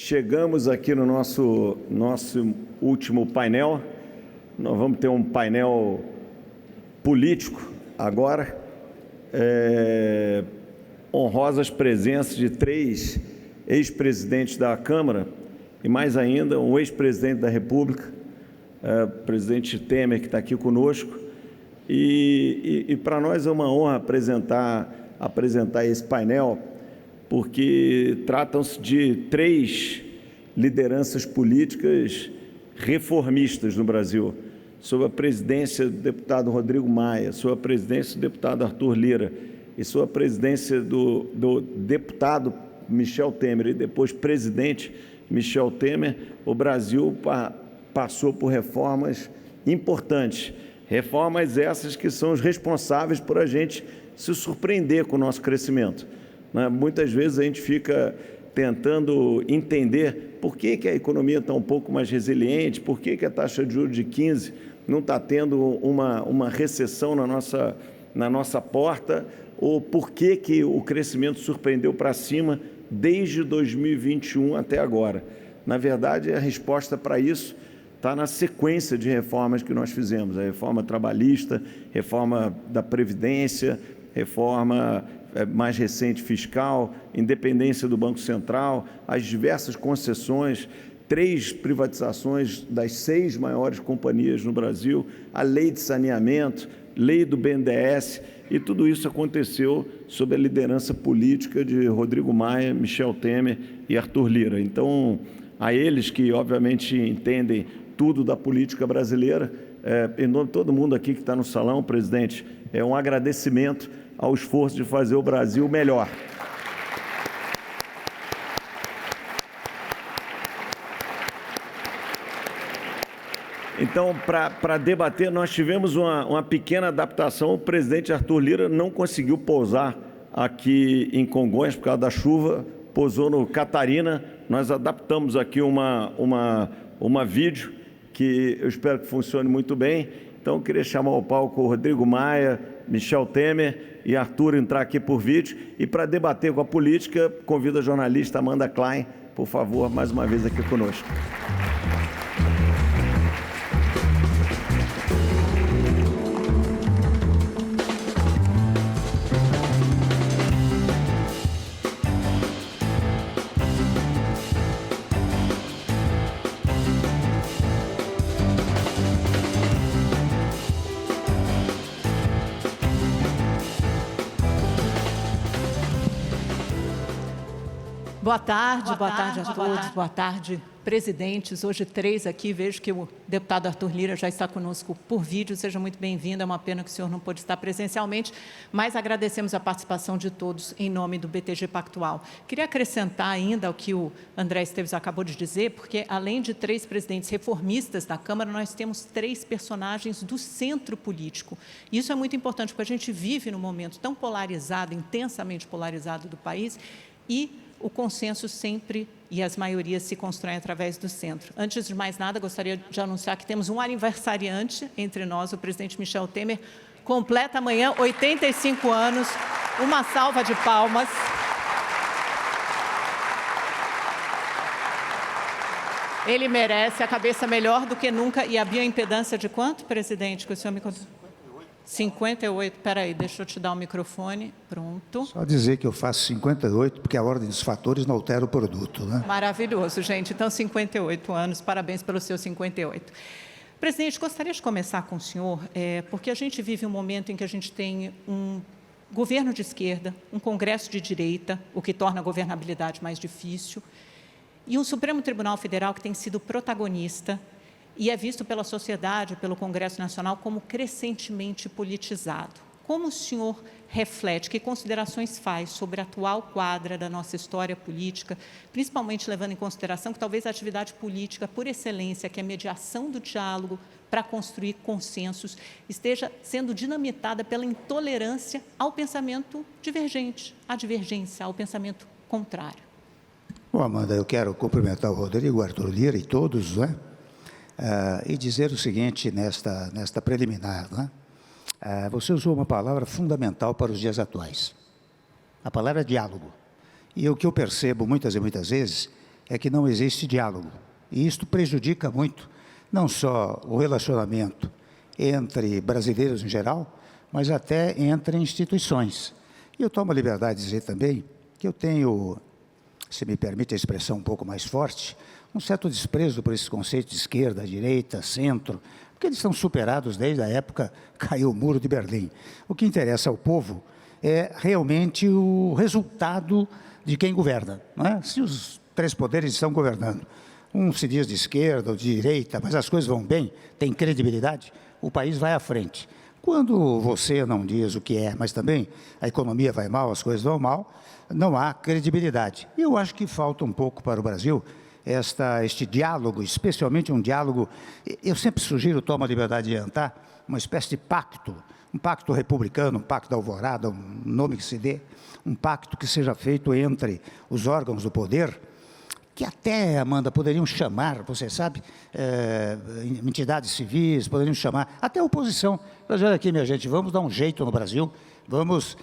chegamos aqui no nosso último painel. Nós vamos ter um painel político agora. Honrosas presenças de 3 ex-presidentes da Câmara e, mais ainda, um ex-presidente da República, o presidente Temer, que está aqui conosco. E para nós é uma honra apresentar esse painel, porque tratam-se de 3 lideranças políticas reformistas no Brasil, sob a presidência do deputado Rodrigo Maia, sob a presidência do deputado Arthur Lira e sob a presidência do deputado Michel Temer e depois presidente Michel Temer. O Brasil passou por reformas importantes, reformas essas que são os responsáveis por a gente se surpreender com o nosso crescimento. Muitas vezes a gente fica tentando entender por que a economia está um pouco mais resiliente, por que a taxa de juros de 15 não está tendo uma recessão na nossa porta, ou por que o crescimento surpreendeu para cima desde 2021 até agora. Na verdade, a resposta para isso está na sequência de reformas que nós fizemos: a reforma trabalhista, reforma da Previdência, reforma mais recente fiscal, independência do Banco Central, as diversas concessões, 3 privatizações das 6 maiores companhias no Brasil, a lei de saneamento, lei do BNDES, e tudo isso aconteceu sob a liderança política de Rodrigo Maia, Michel Temer e Arthur Lira. Então, a eles que, obviamente, entendem tudo da política brasileira, em nome de todo mundo aqui que está no salão, presidente, é um agradecimento ao esforço de fazer o Brasil melhor. Então, para debater, nós tivemos uma pequena adaptação. O presidente Arthur Lira não conseguiu pousar aqui em Congonhas por causa da chuva, pousou no Catarina. Nós adaptamos aqui uma vídeo que eu espero que funcione muito bem. Então, eu queria chamar ao palco o Rodrigo Maia, Michel Temer e Arthur entrar aqui por vídeo. E para debater com a política, convido a jornalista Amanda Klein, por favor, mais uma vez aqui conosco. Boa tarde a todos, boa tarde, presidentes. Hoje 3 aqui, vejo que o deputado Arthur Lira já está conosco por vídeo. Seja muito bem-vindo, é uma pena que o senhor não pôde estar presencialmente, mas agradecemos a participação de todos em nome do BTG Pactual. Queria acrescentar ainda ao que o André Esteves acabou de dizer, porque além de 3 presidentes reformistas da Câmara, nós temos 3 personagens do centro político. Isso é muito importante, porque a gente vive num momento tão polarizado, intensamente polarizado do país, e o consenso sempre e as maiorias se constroem através do centro. Antes de mais nada, gostaria de anunciar que temos um aniversariante entre nós, o presidente Michel Temer, completa amanhã 85 anos, uma salva de palmas. Ele merece a cabeça melhor do que nunca. E a bioimpedância de quanto, presidente, que o senhor me contou? 58, peraí, deixa eu te dar o microfone, pronto. Só dizer que eu faço 58, porque a ordem dos fatores não altera o produto, né? Maravilhoso, gente. Então, 58 anos, parabéns pelo seu 58. Presidente, gostaria de começar com o senhor, porque a gente vive um momento em que a gente tem um governo de esquerda, um Congresso de direita, o que torna a governabilidade mais difícil, e um Supremo Tribunal Federal que tem sido protagonista e é visto pela sociedade, pelo Congresso Nacional, como crescentemente politizado. Como o senhor reflete, que considerações faz sobre a atual quadra da nossa história política, principalmente levando em consideração que talvez a atividade política por excelência, que é a mediação do diálogo para construir consensos, esteja sendo dinamitada pela intolerância ao pensamento divergente, à divergência, ao pensamento contrário? Bom, Amanda, eu quero cumprimentar o Rodrigo, o Arthur Lira e todos, né? E dizer o seguinte nesta preliminar, né? Você usou uma palavra fundamental para os dias atuais, a palavra diálogo. E o que eu percebo muitas e muitas vezes é que não existe diálogo. E isto prejudica muito, não só o relacionamento entre brasileiros em geral, mas até entre instituições. E eu tomo a liberdade de dizer também que eu tenho, se me permite a expressão um pouco mais forte, um certo desprezo por esses conceitos de esquerda, direita, centro, porque eles estão superados desde a época que caiu o Muro de Berlim. O que interessa ao povo é realmente o resultado de quem governa, não é? Se os três poderes estão governando, um se diz de esquerda ou de direita, mas as coisas vão bem, tem credibilidade, o país vai à frente. Quando você não diz o que é, mas também a economia vai mal, as coisas vão mal, não há credibilidade. E eu acho que falta um pouco para o Brasil este diálogo, especialmente um diálogo, eu sempre sugiro, tomo a liberdade de adiantar, uma espécie de pacto, um pacto republicano, um pacto da alvorada, um nome que se dê, um pacto que seja feito entre os órgãos do poder, que até, Amanda, poderiam chamar, você sabe, entidades civis, poderiam chamar, até a oposição. Mas olha aqui, minha gente, vamos dar um jeito no Brasil, vamos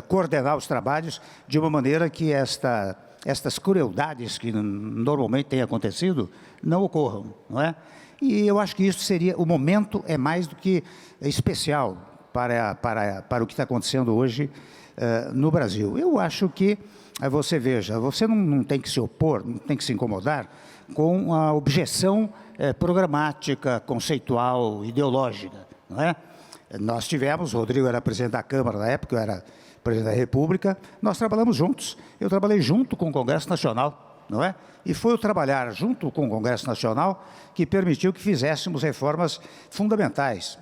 coordenar os trabalhos de uma maneira que estas crueldades que normalmente têm acontecido não ocorram, não é? E eu acho que isso seria, o momento é mais do que especial para o que está acontecendo hoje no Brasil. Eu acho que, você veja, você não tem que se opor, não tem que se incomodar com a objeção programática, conceitual, ideológica, não é? Nós tivemos, o Rodrigo era presidente da Câmara na época, eu era presidente da República, nós trabalhamos juntos. Eu trabalhei junto com o Congresso Nacional, não é? E foi o trabalhar junto com o Congresso Nacional que permitiu que fizéssemos reformas fundamentais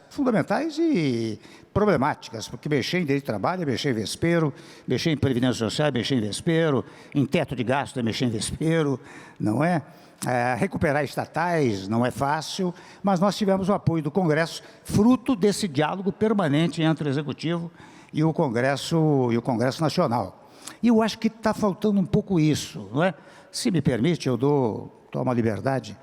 e problemáticas, porque mexer em direito de trabalho é mexer em vespeiro, mexer em previdência social é mexer em vespeiro, em teto de gasto é mexer em vespeiro, não é? Recuperar estatais não é fácil, mas nós tivemos o apoio do Congresso, fruto desse diálogo permanente entre o Executivo e o Congresso Nacional. E eu acho que está faltando um pouco isso, não é? Se me permite, eu tomo a liberdade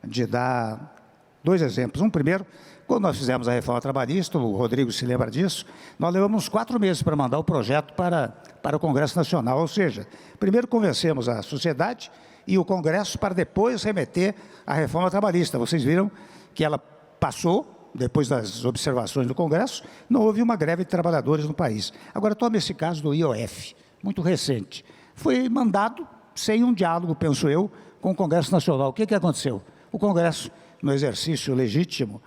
de dar dois exemplos. Um primeiro, quando nós fizemos a reforma trabalhista, o Rodrigo se lembra disso, nós levamos uns 4 meses para mandar o projeto para o Congresso Nacional, ou seja, primeiro convencemos a sociedade e o Congresso para depois remeter a reforma trabalhista. Vocês viram que ela passou, depois das observações do Congresso, não houve uma greve de trabalhadores no país. Agora, tome esse caso do IOF, muito recente. Foi mandado sem um diálogo, penso eu, com o Congresso Nacional. O que aconteceu? O Congresso, no exercício legítimo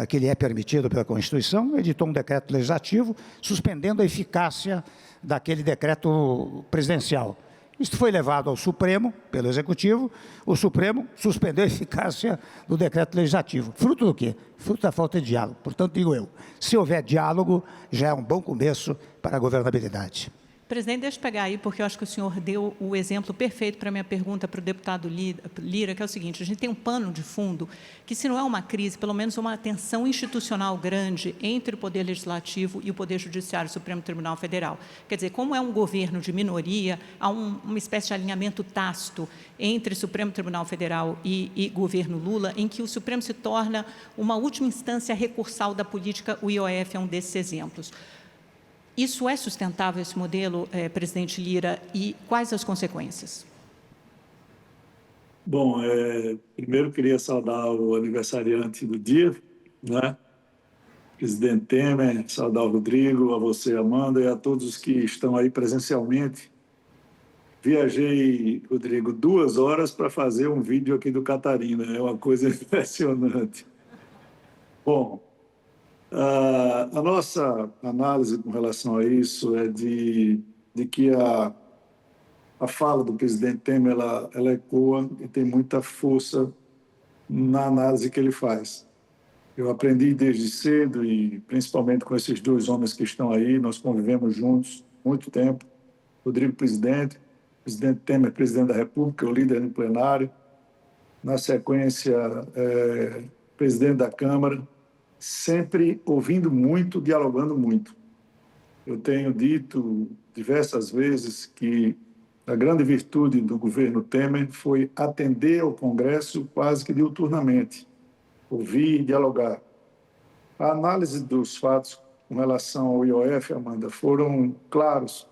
que lhe é permitido pela Constituição, editou um decreto legislativo suspendendo a eficácia daquele decreto presidencial. Isto foi levado ao Supremo, pelo Executivo, o Supremo suspendeu a eficácia do decreto legislativo. Fruto do quê? Fruto da falta de diálogo. Portanto, digo eu, se houver diálogo, já é um bom começo para a governabilidade. Presidente, deixa eu pegar aí, porque eu acho que o senhor deu o exemplo perfeito para a minha pergunta para o deputado Lira, que é o seguinte: a gente tem um pano de fundo que, se não é uma crise, pelo menos uma tensão institucional grande entre o Poder Legislativo e o Poder Judiciário, o Supremo Tribunal Federal. Quer dizer, como é um governo de minoria, há uma espécie de alinhamento tácito entre Supremo Tribunal Federal e governo Lula, em que o Supremo se torna uma última instância recursal da política. O IOF é um desses exemplos. Isso é sustentável, esse modelo, presidente Lira, e quais as consequências? Bom, primeiro queria saudar o aniversariante do dia, né? Presidente Temer, saudar o Rodrigo, a você, Amanda, e a todos os que estão aí presencialmente. Viajei, Rodrigo, 2 horas para fazer um vídeo aqui do Catarina, é uma coisa impressionante. Bom, a nossa análise com relação a isso é de que a fala do presidente Temer ela ecoa e tem muita força na análise que ele faz. Eu aprendi desde cedo, e principalmente com esses 2 homens que estão aí, nós convivemos juntos muito tempo. Rodrigo, presidente Temer, presidente da República, o líder no plenário. Na sequência, presidente da Câmara, sempre ouvindo muito, dialogando muito. Eu tenho dito diversas vezes que a grande virtude do governo Temer foi atender ao Congresso quase que diuturnamente, ouvir e dialogar. A análise dos fatos com relação ao IOF, Amanda, foram claros.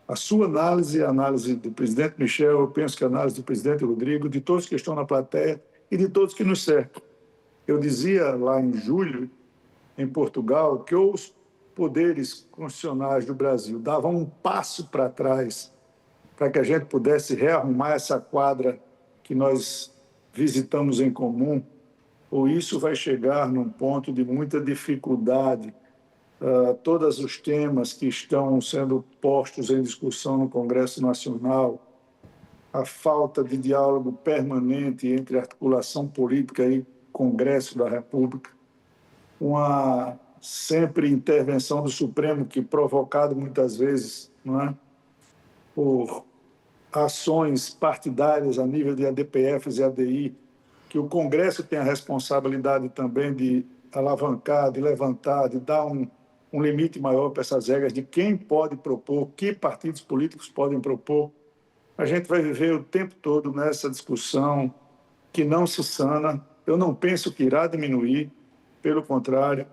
a sua análise, a análise do presidente Michel, eu penso que a análise do presidente Rodrigo, de todos que estão na plateia e de todos que nos cercam. Eu dizia lá em julho, em Portugal, que os poderes constitucionais do Brasil davam um passo para trás para que a gente pudesse rearrumar essa quadra que nós visitamos em comum, ou isso vai chegar num ponto de muita dificuldade. Todos os temas que estão sendo postos em discussão no Congresso Nacional, a falta de diálogo permanente entre articulação política e Congresso da República, uma sempre intervenção do Supremo, que provocado muitas vezes, não é, por ações partidárias a nível de ADPFs e ADI, que o Congresso tem a responsabilidade também de alavancar, de levantar, de dar um limite maior para essas regras de quem pode propor, que partidos políticos podem propor. A gente vai viver o tempo todo nessa discussão que não se sana. Eu não penso que irá diminuir, pelo contrário,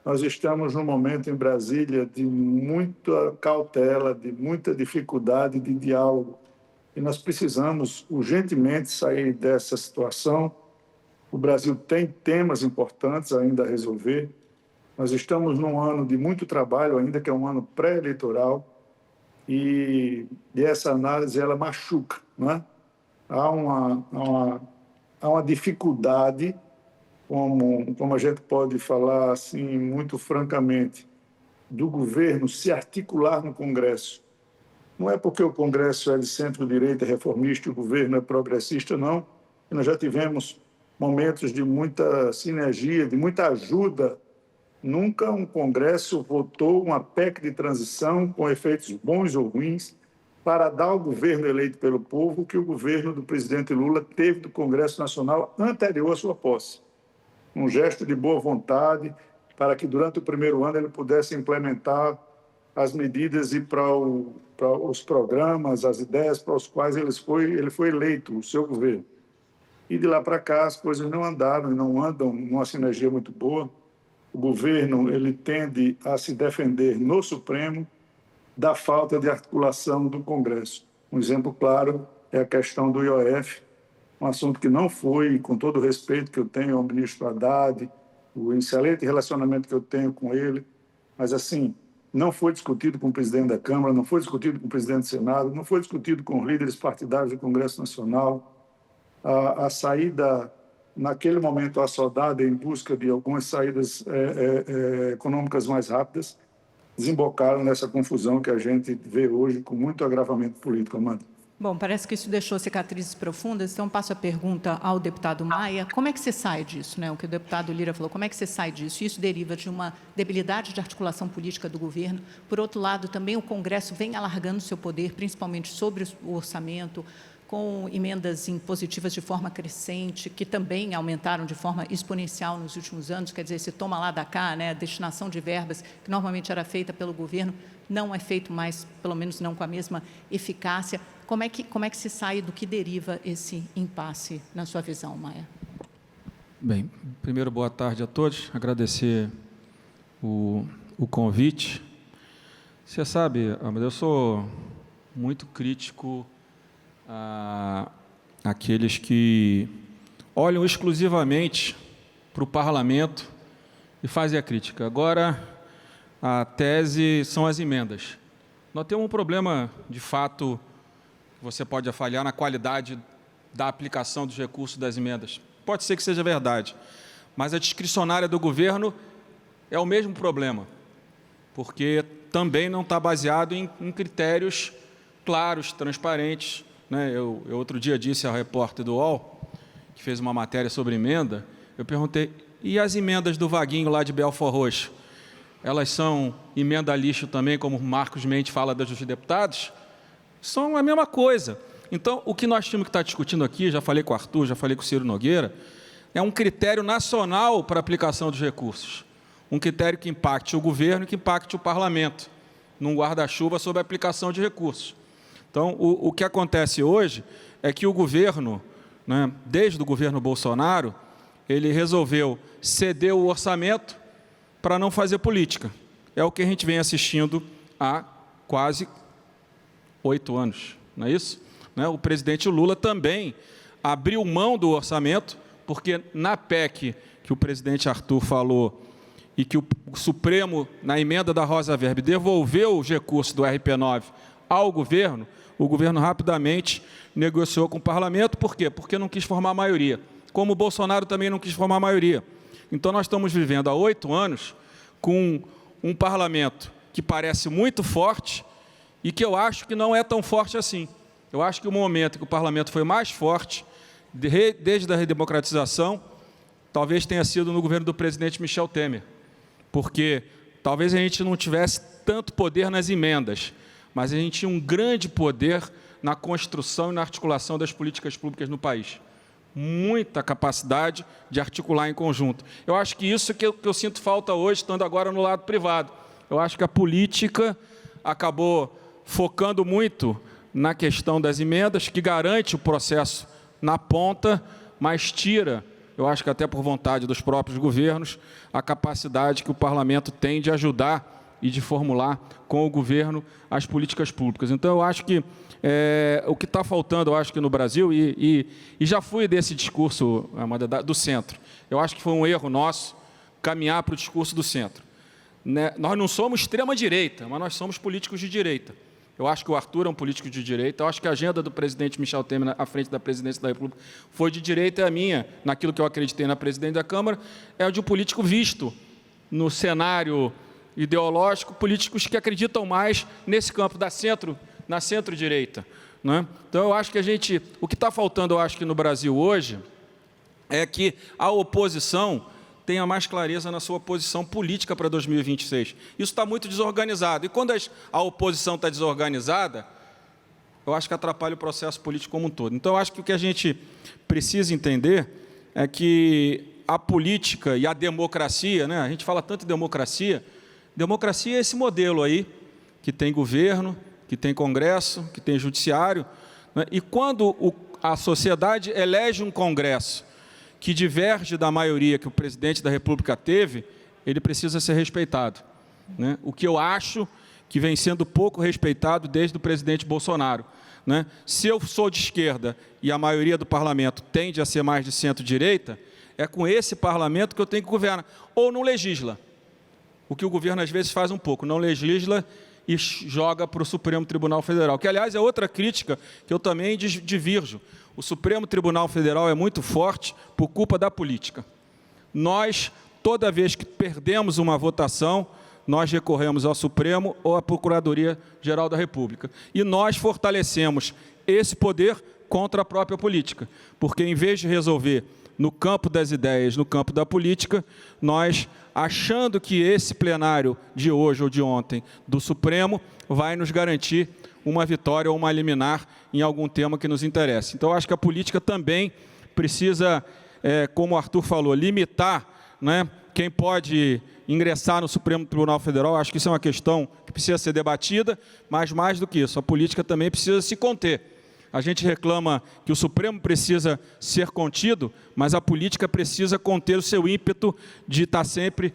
nós estamos num momento em Brasília de muita cautela, de muita dificuldade de diálogo, e nós precisamos urgentemente sair dessa situação. O Brasil tem temas importantes ainda a resolver. Nós estamos num ano de muito trabalho ainda, que é um ano pré-eleitoral, e essa análise ela machuca, né? Há uma dificuldade, como a gente pode falar assim muito francamente, do governo se articular no Congresso. Não é porque o Congresso é de centro-direita, reformista, e o governo é progressista, não. Nós já tivemos momentos de muita sinergia, de muita ajuda. Nunca um Congresso votou uma PEC de transição com efeitos bons ou ruins para dar ao governo eleito pelo povo que o governo do presidente Lula teve do Congresso Nacional anterior à sua posse. Um gesto de boa vontade para que durante o primeiro ano ele pudesse implementar as medidas e para os programas, as ideias para os quais ele foi eleito, o seu governo. E de lá para cá as coisas não andaram e não andam numa sinergia muito boa. O governo ele tende a se defender no Supremo da falta de articulação do Congresso. Um exemplo claro é a questão do IOF, um assunto que não foi, com todo o respeito que eu tenho ao ministro Haddad, o excelente relacionamento que eu tenho com ele, mas assim, não foi discutido com o presidente da Câmara, não foi discutido com o presidente do Senado, não foi discutido com os líderes partidários do Congresso Nacional. A saída, naquele momento, assodada em busca de algumas saídas econômicas mais rápidas, desembocaram nessa confusão que a gente vê hoje com muito agravamento político, Amanda. Bom, parece que isso deixou cicatrizes profundas, então passo a pergunta ao deputado Maia. Como é que você sai disso, né? O que o deputado Lira falou, como é que você sai disso? Isso deriva de uma debilidade de articulação política do governo. Por outro lado, também o Congresso vem alargando seu poder, principalmente sobre o orçamento, com emendas impositivas de forma crescente, que também aumentaram de forma exponencial nos últimos anos, quer dizer, se toma lá da cá, né, a destinação de verbas, que normalmente era feita pelo governo, não é feito mais, pelo menos não com a mesma eficácia. Como é que se sai do que deriva esse impasse, na sua visão, Maia? Bem, primeiro, boa tarde a todos, agradecer o convite. Você sabe, eu sou muito crítico àqueles que olham exclusivamente para o parlamento e fazem a crítica. Agora, a tese são as emendas. Nós temos um problema, de fato, você pode falhar na qualidade da aplicação dos recursos das emendas. Pode ser que seja verdade, mas a discricionária do governo é o mesmo problema, porque também não está baseado em critérios claros, transparentes. Né? Eu outro dia disse ao repórter do UOL, que fez uma matéria sobre emenda, eu perguntei, e as emendas do Vaguinho lá de Belford Roxo? Elas são emenda lixo também, como o Marcos Mendes fala dos deputados? São a mesma coisa. Então, o que nós tínhamos que estar discutindo aqui, já falei com o Arthur, já falei com o Ciro Nogueira, é um critério nacional para a aplicação dos recursos. Um critério que impacte o governo e que impacte o parlamento, num guarda-chuva sobre a aplicação de recursos. Então, o que acontece hoje é que o governo, né, desde o governo Bolsonaro, ele resolveu ceder o orçamento para não fazer política. É o que a gente vem assistindo há quase 8 anos, não é isso? Né? O presidente Lula também abriu mão do orçamento, porque na PEC que o presidente Arthur falou e que o Supremo, na emenda da Rosa Weber, devolveu os recursos do RP9 ao governo, o governo rapidamente negociou com o parlamento. Por quê? Porque não quis formar maioria, como o Bolsonaro também não quis formar maioria. Então, nós estamos vivendo há 8 anos com um parlamento que parece muito forte e que eu acho que não é tão forte assim. Eu acho que o momento que o parlamento foi mais forte, desde a redemocratização, talvez tenha sido no governo do presidente Michel Temer, porque talvez a gente não tivesse tanto poder nas emendas, mas a gente tinha um grande poder na construção e na articulação das políticas públicas no país. Muita capacidade de articular em conjunto. Eu acho que isso que eu sinto falta hoje, estando agora no lado privado. Eu acho que a política acabou focando muito na questão das emendas, que garante o processo na ponta, mas tira, eu acho que até por vontade dos próprios governos, a capacidade que o parlamento tem de ajudar e de formular com o governo as políticas públicas. Então, eu acho que o que está faltando, eu acho que no Brasil, e já fui desse discurso do centro, eu acho que foi um erro nosso caminhar para o discurso do centro. Né? Nós não somos extrema-direita, mas nós somos políticos de direita. Eu acho que o Arthur é um político de direita, eu acho que a agenda do presidente Michel Temer à frente da presidência da República foi de direita, e a minha, naquilo que eu acreditei na presidente da Câmara, é de um político visto no cenário ideológico, políticos que acreditam mais nesse campo na centro-direita. Né? Então, eu acho que o que está faltando, eu acho que no Brasil hoje, é que a oposição tenha mais clareza na sua posição política para 2026. Isso está muito desorganizado. E quando a oposição está desorganizada, eu acho que atrapalha o processo político como um todo. Então, eu acho que o que a gente precisa entender é que a política e a democracia, né? A gente fala tanto em democracia é esse modelo aí, que tem governo, que tem Congresso, que tem judiciário, né? E quando a sociedade elege um Congresso que diverge da maioria que o presidente da República teve, ele precisa ser respeitado. Né? O que eu acho que vem sendo pouco respeitado desde o presidente Bolsonaro. Né? Se eu sou de esquerda e a maioria do parlamento tende a ser mais de centro-direita, é com esse parlamento que eu tenho que governar. Ou não legisla. O que o governo às vezes faz um pouco, não legisla e joga para o Supremo Tribunal Federal, que, aliás, é outra crítica que eu também divirjo. O Supremo Tribunal Federal é muito forte por culpa da política. Nós, toda vez que perdemos uma votação, nós recorremos ao Supremo ou à Procuradoria-Geral da República. E nós fortalecemos esse poder contra a própria política, porque, em vez de resolver no campo das ideias, no campo da política, nós, achando que esse plenário de hoje ou de ontem do Supremo vai nos garantir uma vitória ou uma liminar em algum tema que nos interesse. Então, eu acho que a política também precisa, como o Arthur falou, limitar, né, quem pode ingressar no Supremo Tribunal Federal. Eu acho que isso é uma questão que precisa ser debatida, mas mais do que isso, a política também precisa se conter. A gente reclama que o Supremo precisa ser contido, mas a política precisa conter o seu ímpeto de estar sempre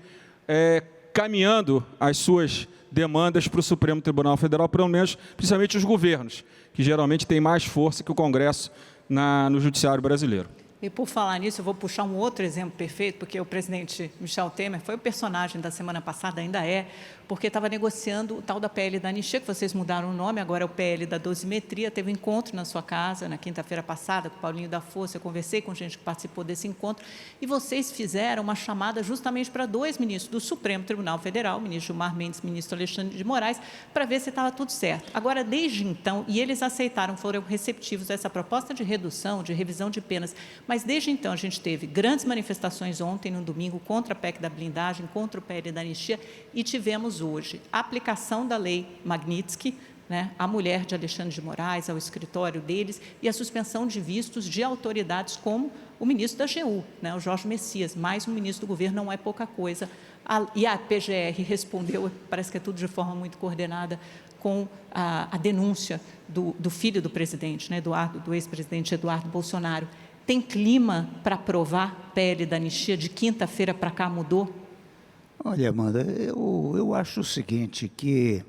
caminhando as suas demandas para o Supremo Tribunal Federal, pelo menos, principalmente os governos, que geralmente têm mais força que o Congresso no Judiciário brasileiro. E, por falar nisso, eu vou puxar um outro exemplo perfeito, porque o presidente Michel Temer foi o personagem da semana passada, ainda é, porque estava negociando o tal da PL da anistia, que vocês mudaram o nome, agora é o PL da dosimetria. Teve um encontro na sua casa, na quinta-feira passada, com o Paulinho da Força. Eu conversei com gente que participou desse encontro, e vocês fizeram uma chamada justamente para 2 ministros do Supremo Tribunal Federal, o ministro Gilmar Mendes, o ministro Alexandre de Moraes, para ver se estava tudo certo. Agora, desde então, e eles aceitaram, foram receptivos a essa proposta de redução, de revisão de penas, mas desde então a gente teve grandes manifestações ontem, no domingo, contra a PEC da blindagem, contra o PL da anistia, e tivemos hoje a aplicação da lei Magnitsky, né, a mulher de Alexandre de Moraes, ao escritório deles, e a suspensão de vistos de autoridades como o ministro da AGU, né, o Jorge Messias. Mais um ministro do governo não é pouca coisa. E a PGR respondeu, parece que é tudo de forma muito coordenada, com a denúncia do filho do presidente, né, do ex-presidente Eduardo Bolsonaro. Tem clima para aprovar PL da anistia? De quinta-feira para cá mudou? Olha, Amanda, eu acho o seguinte, que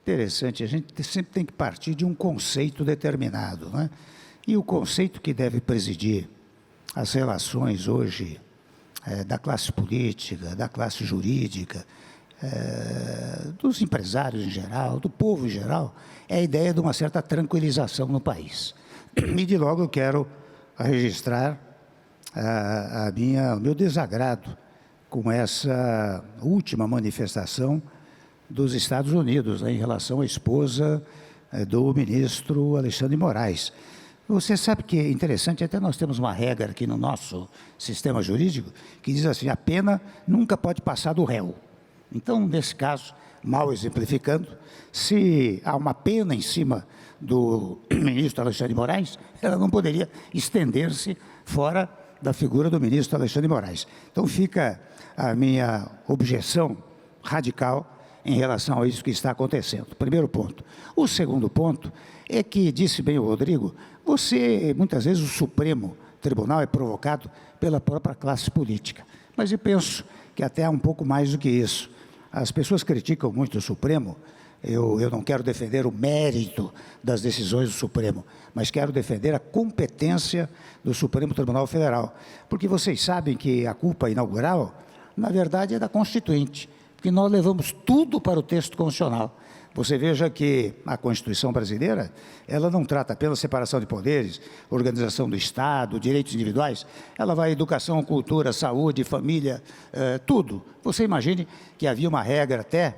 interessante, a gente sempre tem que partir de um conceito determinado, né? E o conceito que deve presidir as relações hoje da classe política, da classe jurídica, dos empresários em geral, do povo em geral, é a ideia de uma certa tranquilização no país. E de logo eu quero registrar o meu desagrado com essa última manifestação dos Estados Unidos, né, em relação à esposa do ministro Alexandre de Moraes. Você sabe que é interessante, até nós temos uma regra aqui no nosso sistema jurídico que diz assim, a pena nunca pode passar do réu. Então, nesse caso, mal exemplificando, se há uma pena em cima do ministro Alexandre de Moraes, ela não poderia estender-se fora da figura do ministro Alexandre de Moraes. Então, fica a minha objeção radical em relação a isso que está acontecendo. Primeiro ponto. O segundo ponto é que, disse bem o Rodrigo, muitas vezes o Supremo Tribunal é provocado pela própria classe política. Mas eu penso que até há um pouco mais do que isso. As pessoas criticam muito o Supremo. Eu não quero defender o mérito das decisões do Supremo, mas quero defender a competência do Supremo Tribunal Federal. Porque vocês sabem que a culpa inaugural, na verdade, é da Constituinte, porque nós levamos tudo para o texto constitucional. Você veja que a Constituição brasileira, ela não trata apenas separação de poderes, organização do Estado, direitos individuais, ela vai educação, cultura, saúde, família, tudo. Você imagine que havia uma regra até,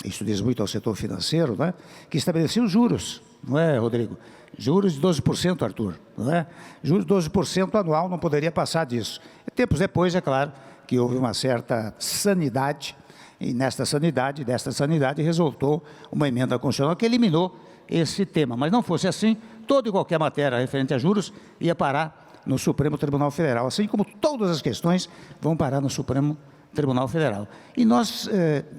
isso diz muito ao setor financeiro, né, que estabelecia os juros, não é, Rodrigo? Juros de 12%, Arthur, não é? Juros de 12% anual, não poderia passar disso. E tempos depois, é claro, que houve uma certa sanidade, e desta sanidade resultou uma emenda constitucional que eliminou esse tema. Mas não fosse assim, toda e qualquer matéria referente a juros ia parar no Supremo Tribunal Federal, assim como todas as questões vão parar no Supremo Tribunal Federal.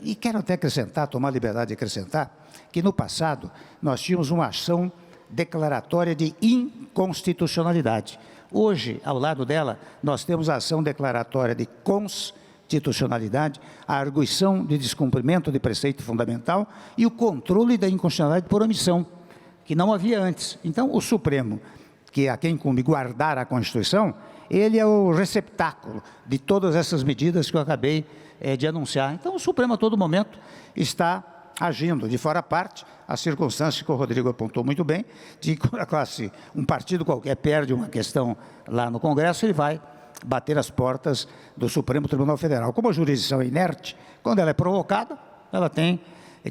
E quero até acrescentar, tomar a liberdade de acrescentar, que no passado nós tínhamos uma ação declaratória de inconstitucionalidade. Hoje, ao lado dela, nós temos a ação declaratória de constitucionalidade, a arguição de descumprimento de preceito fundamental e o controle da inconstitucionalidade por omissão, que não havia antes. Então, o Supremo, que é a quem incumbe guardar a Constituição, ele é o receptáculo de todas essas medidas que eu acabei de anunciar. Então, o Supremo, a todo momento, está agindo de fora a parte, a circunstância que o Rodrigo apontou muito bem, de que um partido qualquer perde uma questão lá no Congresso, ele vai bater as portas do Supremo Tribunal Federal. Como a jurisdição é inerte, quando ela é provocada, ela tem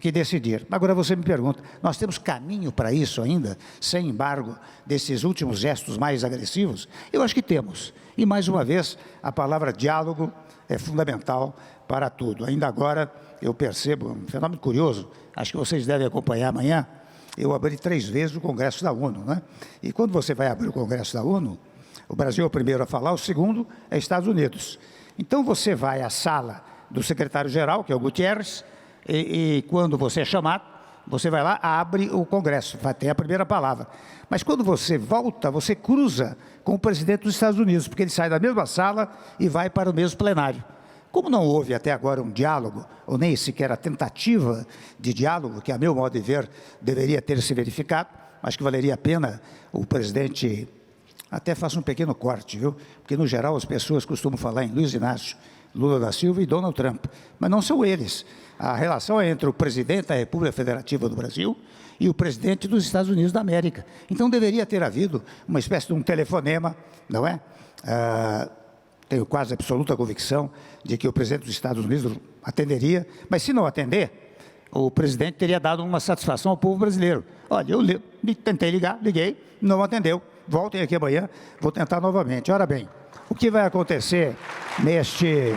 que decidir. Agora você me pergunta, nós temos caminho para isso ainda, sem embargo desses últimos gestos mais agressivos? Eu acho que temos. E mais uma vez, a palavra diálogo é fundamental para tudo. Ainda agora eu percebo um fenômeno curioso, acho que vocês devem acompanhar amanhã, eu abri 3 vezes o Congresso da ONU, né? E quando você vai abrir o Congresso da ONU, o Brasil é o primeiro a falar, o segundo é Estados Unidos. Então você vai à sala do secretário-geral, que é o Guterres, e quando você é chamado, você vai lá, abre o Congresso, vai ter a primeira palavra. Mas quando você volta, você cruza com o presidente dos Estados Unidos, porque ele sai da mesma sala e vai para o mesmo plenário. Como não houve até agora um diálogo, ou nem sequer a tentativa de diálogo, que a meu modo de ver deveria ter se verificado, acho que valeria a pena o presidente... Até faço um pequeno corte, viu? Porque, no geral, as pessoas costumam falar em Luiz Inácio Lula da Silva e Donald Trump. Mas não são eles. A relação é entre o presidente da República Federativa do Brasil e o presidente dos Estados Unidos da América. Então, deveria ter havido uma espécie de um telefonema, não é? Tenho quase absoluta convicção de que o presidente dos Estados Unidos atenderia, mas se não atender, o presidente teria dado uma satisfação ao povo brasileiro. Olha, eu tentei ligar, liguei, não atendeu. Voltem aqui amanhã, vou tentar novamente. Ora bem, o que vai acontecer neste...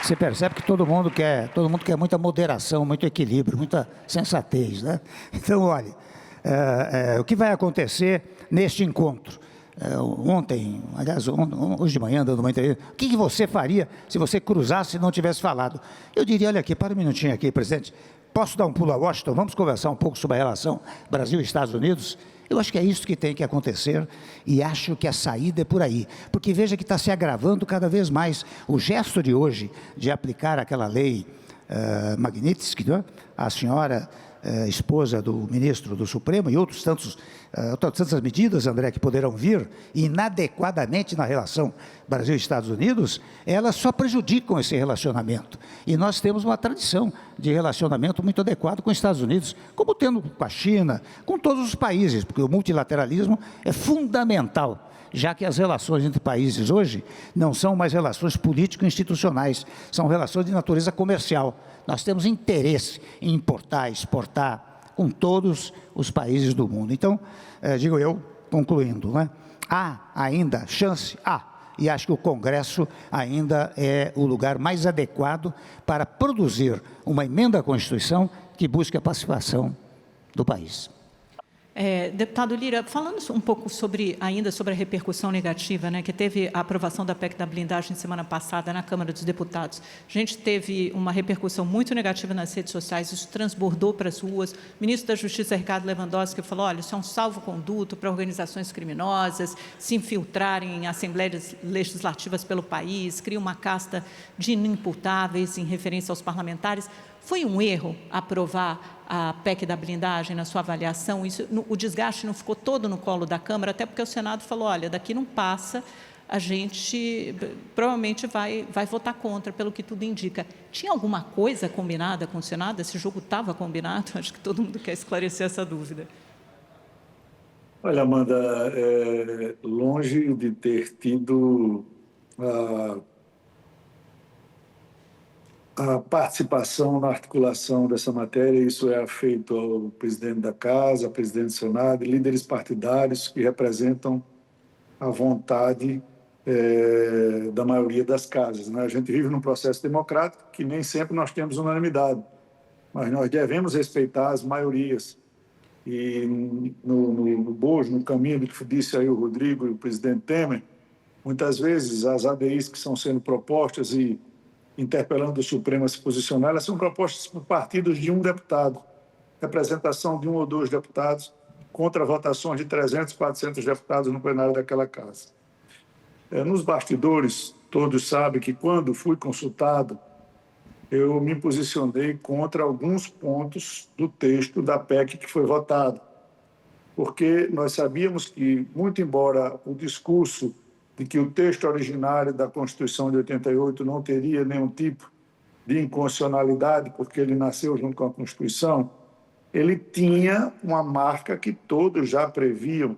Você percebe que todo mundo quer muita moderação, muito equilíbrio, muita sensatez, né? Então, olha, o que vai acontecer neste encontro? Ontem, aliás, hoje de manhã, dando uma entrevista, o que você faria se você cruzasse e não tivesse falado? Eu diria, olha aqui, para um minutinho aqui, presidente, posso dar um pulo a Washington? Vamos conversar um pouco sobre a relação Brasil e Estados Unidos? Eu acho que é isso que tem que acontecer e acho que a saída é por aí. Porque veja que está se agravando cada vez mais. O gesto de hoje, de aplicar aquela lei Magnitsky, não é? A senhora esposa do ministro do Supremo, e outras tantas medidas, André, que poderão vir inadequadamente na relação Brasil e Estados Unidos, elas só prejudicam esse relacionamento. E nós temos uma tradição de relacionamento muito adequado com os Estados Unidos, como tendo com a China, com todos os países, porque o multilateralismo é fundamental, já que as relações entre países hoje não são mais relações político-institucionais, são relações de natureza comercial. Nós temos interesse em importar, exportar com todos os países do mundo. Então, digo eu, concluindo, né? Há ainda chance? E acho que o Congresso ainda é o lugar mais adequado para produzir uma emenda à Constituição que busque a pacificação do país. Deputado Lira, falando um pouco ainda sobre a repercussão negativa, né, que teve a aprovação da PEC da blindagem semana passada na Câmara dos Deputados. A gente teve uma repercussão muito negativa nas redes sociais, isso transbordou para as ruas. O ministro da Justiça, Ricardo Lewandowski, falou, olha, isso é um salvo-conduto para organizações criminosas se infiltrarem em assembleias legislativas pelo país, cria uma casta de inimputáveis em referência aos parlamentares. Foi um erro aprovar a PEC da blindagem, na sua avaliação? O desgaste não ficou todo no colo da Câmara, até porque o Senado falou, olha, daqui não passa, a gente provavelmente vai votar contra, pelo que tudo indica. Tinha alguma coisa combinada com o Senado? Esse jogo estava combinado? Acho que todo mundo quer esclarecer essa dúvida. Olha, Amanda, longe de ter tido a participação na articulação dessa matéria, isso é feito ao presidente da Casa, ao presidente do Senado, e líderes partidários que representam a vontade da maioria das casas, né? A gente vive num processo democrático que nem sempre nós temos unanimidade, mas nós devemos respeitar as maiorias. E no bojo, no caminho do que disse aí o Rodrigo e o presidente Temer, muitas vezes as ADIs que estão sendo propostas e interpelando o Supremo a se posicionar, elas são propostas por partidos de um deputado, representação de um ou dois deputados contra votações de 300, 400 deputados no plenário daquela casa. Nos bastidores, todos sabem que quando fui consultado, eu me posicionei contra alguns pontos do texto da PEC que foi votado, porque nós sabíamos que, muito embora o discurso de que o texto originário da Constituição de 88 não teria nenhum tipo de inconstitucionalidade, porque ele nasceu junto com a Constituição, ele tinha uma marca que todos já previam,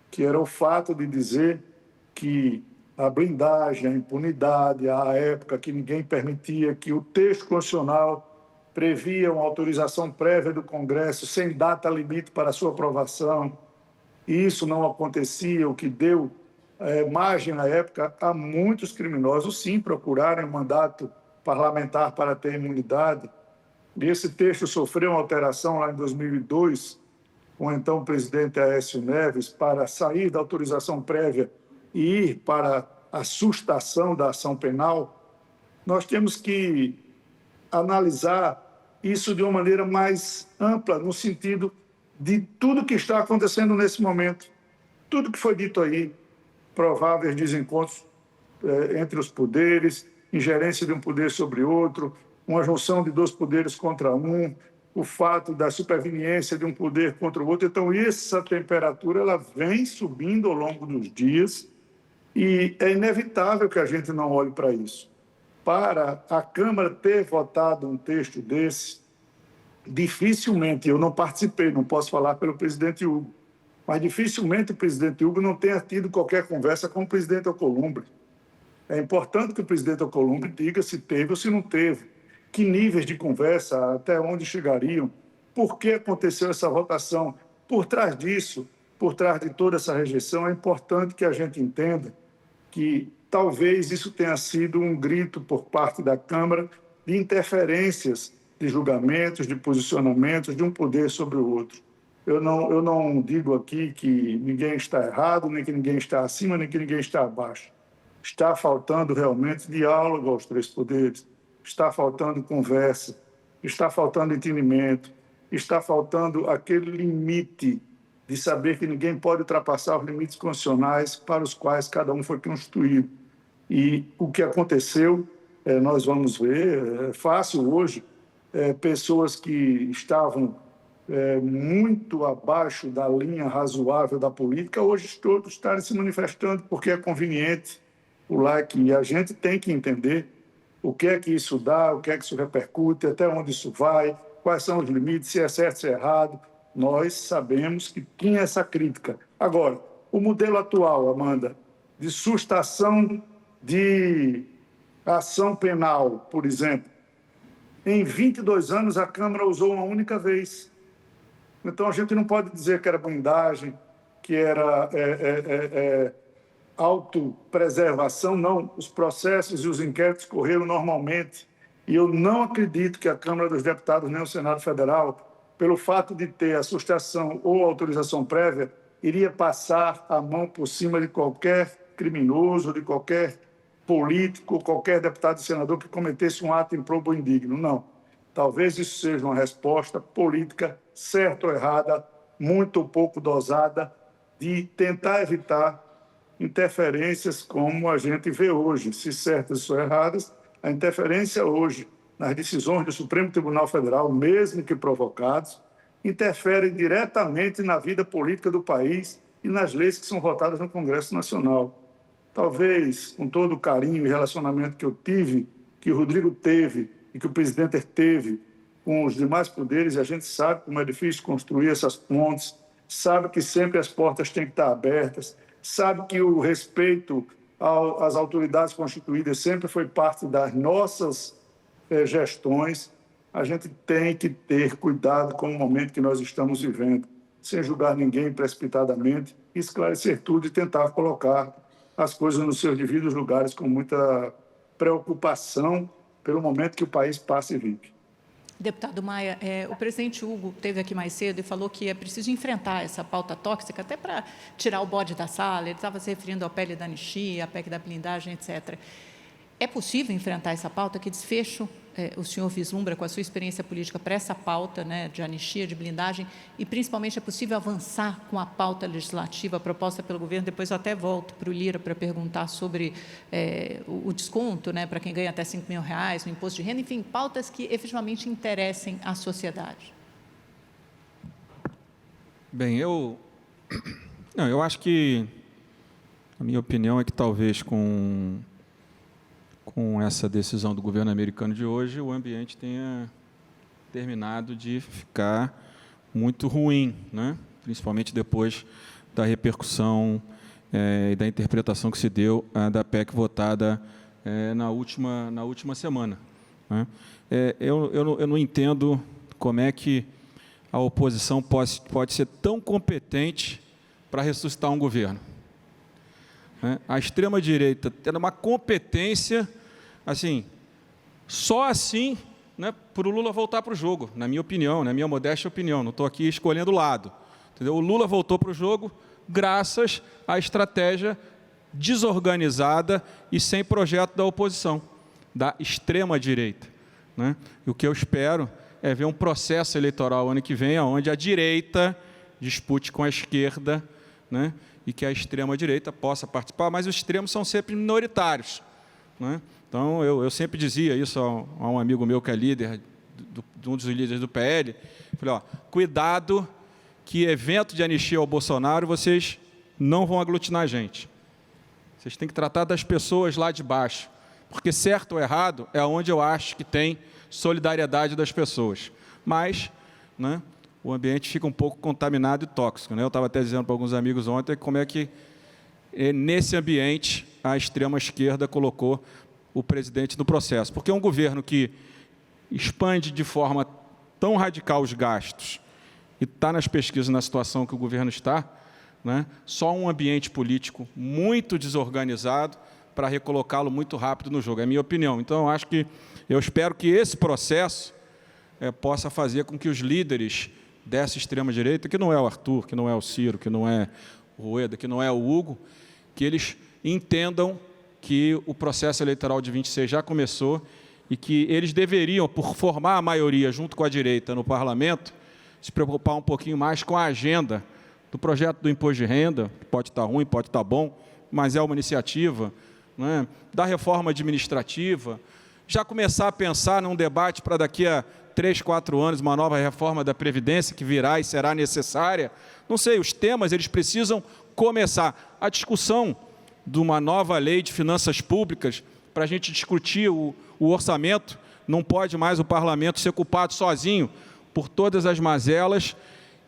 que era o fato de dizer que a blindagem, a impunidade, à época que ninguém permitia, que o texto constitucional previa uma autorização prévia do Congresso sem data limite para sua aprovação, e isso não acontecia, o que deu margem, na época, a muitos criminosos, sim, procurarem um mandato parlamentar para ter imunidade. E esse texto sofreu uma alteração lá em 2002, com o então presidente Aécio Neves, para sair da autorização prévia e ir para a sustação da ação penal. Nós temos que analisar isso de uma maneira mais ampla, no sentido de tudo que está acontecendo nesse momento, tudo que foi dito aí, prováveis desencontros entre os poderes, ingerência de um poder sobre outro, uma junção de dois poderes contra um, o fato da superveniência de um poder contra o outro. Então, essa temperatura ela vem subindo ao longo dos dias e é inevitável que a gente não olhe para isso. Para a Câmara ter votado um texto desse, dificilmente, eu não participei, não posso falar pelo presidente Hugo, mas dificilmente o presidente Hugo não tenha tido qualquer conversa com o presidente Alcolumbre. É importante que o presidente Alcolumbre diga se teve ou se não teve, que níveis de conversa, até onde chegariam, por que aconteceu essa votação. Por trás disso, por trás de toda essa rejeição, é importante que a gente entenda que talvez isso tenha sido um grito por parte da Câmara de interferências de julgamentos, de posicionamentos de um poder sobre o outro. Eu não digo aqui que ninguém está errado, nem que ninguém está acima, nem que ninguém está abaixo. Está faltando realmente diálogo aos três poderes, está faltando conversa, está faltando entendimento, está faltando aquele limite de saber que ninguém pode ultrapassar os limites constitucionais para os quais cada um foi constituído. E o que aconteceu, nós vamos ver, é fácil hoje pessoas que estavam muito abaixo da linha razoável da política, hoje todos estarem se manifestando porque é conveniente o like. E a gente tem que entender o que é que isso dá, o que é que isso repercute, até onde isso vai, quais são os limites, se é certo, se é errado. Nós sabemos que tinha essa crítica. Agora, o modelo atual, Amanda, de sustação de ação penal, por exemplo, em 22 anos a Câmara usou uma única vez. Então, a gente não pode dizer que era blindagem, que era autopreservação, não. Os processos e os inquéritos correram normalmente. E eu não acredito que a Câmara dos Deputados nem o Senado Federal, pelo fato de ter a sustação ou autorização prévia, iria passar a mão por cima de qualquer criminoso, de qualquer político, qualquer deputado e senador que cometesse um ato improbo ou indigno. Não. Talvez isso seja uma resposta política, certa ou errada, muito ou pouco dosada, de tentar evitar interferências como a gente vê hoje, se certas ou erradas. A interferência hoje nas decisões do Supremo Tribunal Federal, mesmo que provocados, interfere diretamente na vida política do país e nas leis que são votadas no Congresso Nacional. Talvez, com todo o carinho e relacionamento que eu tive, que o Rodrigo teve e que o presidente teve com os demais poderes, e a gente sabe como é difícil construir essas pontes, sabe que sempre as portas têm que estar abertas, sabe que o respeito às autoridades constituídas sempre foi parte das nossas gestões. A gente tem que ter cuidado com o momento que nós estamos vivendo, sem julgar ninguém precipitadamente, esclarecer tudo e tentar colocar as coisas nos seus devidos lugares com muita preocupação pelo momento que o país passa e vive. Deputado Maia, o presidente Hugo esteve aqui mais cedo e falou que é preciso enfrentar essa pauta tóxica, até para tirar o bode da sala. Ele estava se referindo à PEC da anistia, à PEC da blindagem, etc. É possível enfrentar essa pauta? Que desfecho o senhor vislumbra com a sua experiência política para essa pauta, né, de anistia, de blindagem, e principalmente é possível avançar com a pauta legislativa proposta pelo governo? Depois eu até volto para o Lira para perguntar sobre o desconto, né, para quem ganha até R$5 mil, o imposto de renda, enfim, pautas que efetivamente interessem à sociedade. Bem, eu acho que, a minha opinião é que talvez com essa decisão do governo americano de hoje, o ambiente tenha terminado de ficar muito ruim, né? Principalmente depois da repercussão e da interpretação que se deu da PEC votada na última semana, né? Eu não entendo como é que a oposição pode ser tão competente para ressuscitar um governo, né? A extrema-direita tendo uma competência, assim, só assim, né, para o Lula voltar para o jogo, na minha opinião, na minha modesta opinião, não estou aqui escolhendo lado, entendeu? O Lula voltou para o jogo graças à estratégia desorganizada e sem projeto da oposição, da extrema-direita, né? E o que eu espero é ver um processo eleitoral ano que vem, onde a direita dispute com a esquerda, né, e que a extrema-direita possa participar, mas os extremos são sempre minoritários, né? Então, eu sempre dizia isso a um amigo meu que é líder, um dos líderes do PL, falei, cuidado que evento de anistia ao Bolsonaro, vocês não vão aglutinar a gente. Vocês têm que tratar das pessoas lá de baixo, porque certo ou errado é onde eu acho que tem solidariedade das pessoas. Mas, né, o ambiente fica um pouco contaminado e tóxico, né? Eu estava até dizendo para alguns amigos ontem como é que, nesse ambiente, a extrema-esquerda colocou o presidente no processo. Porque um governo que expande de forma tão radical os gastos e está nas pesquisas na situação que o governo está, né, só um ambiente político muito desorganizado para recolocá-lo muito rápido no jogo. É a minha opinião. Então, eu espero que esse processo possa fazer com que os líderes dessa extrema-direita, que não é o Arthur, que não é o Ciro, que não é o Rueda, que não é o Hugo, que eles entendam que o processo eleitoral de 26 já começou e que eles deveriam, por formar a maioria junto com a direita no parlamento, se preocupar um pouquinho mais com a agenda do projeto do imposto de renda, que pode estar ruim, pode estar bom, mas é uma iniciativa, né, da reforma administrativa, já começar a pensar num debate para daqui a 3, 4 anos, uma nova reforma da Previdência que virá e será necessária. Não sei, os temas, eles precisam começar. A discussão de uma nova lei de finanças públicas, para a gente discutir o orçamento, não pode mais o parlamento ser culpado sozinho por todas as mazelas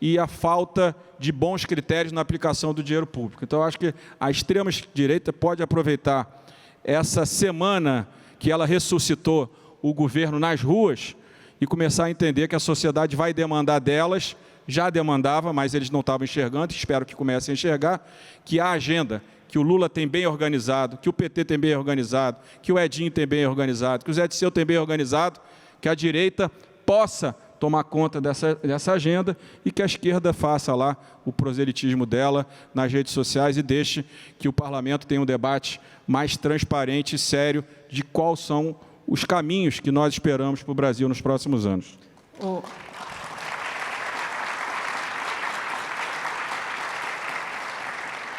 e a falta de bons critérios na aplicação do dinheiro público. Então, eu acho que a extrema-direita pode aproveitar essa semana que ela ressuscitou o governo nas ruas e começar a entender que a sociedade vai demandar delas, já demandava, mas eles não estavam enxergando, espero que comecem a enxergar, que a agenda que o Lula tem bem organizado, que o PT tem bem organizado, que o Edinho tem bem organizado, que o Zé Disseu tem bem organizado, que a direita possa tomar conta dessa agenda e que a esquerda faça lá o proselitismo dela nas redes sociais e deixe que o parlamento tenha um debate mais transparente e sério de quais são os caminhos que nós esperamos para o Brasil nos próximos anos.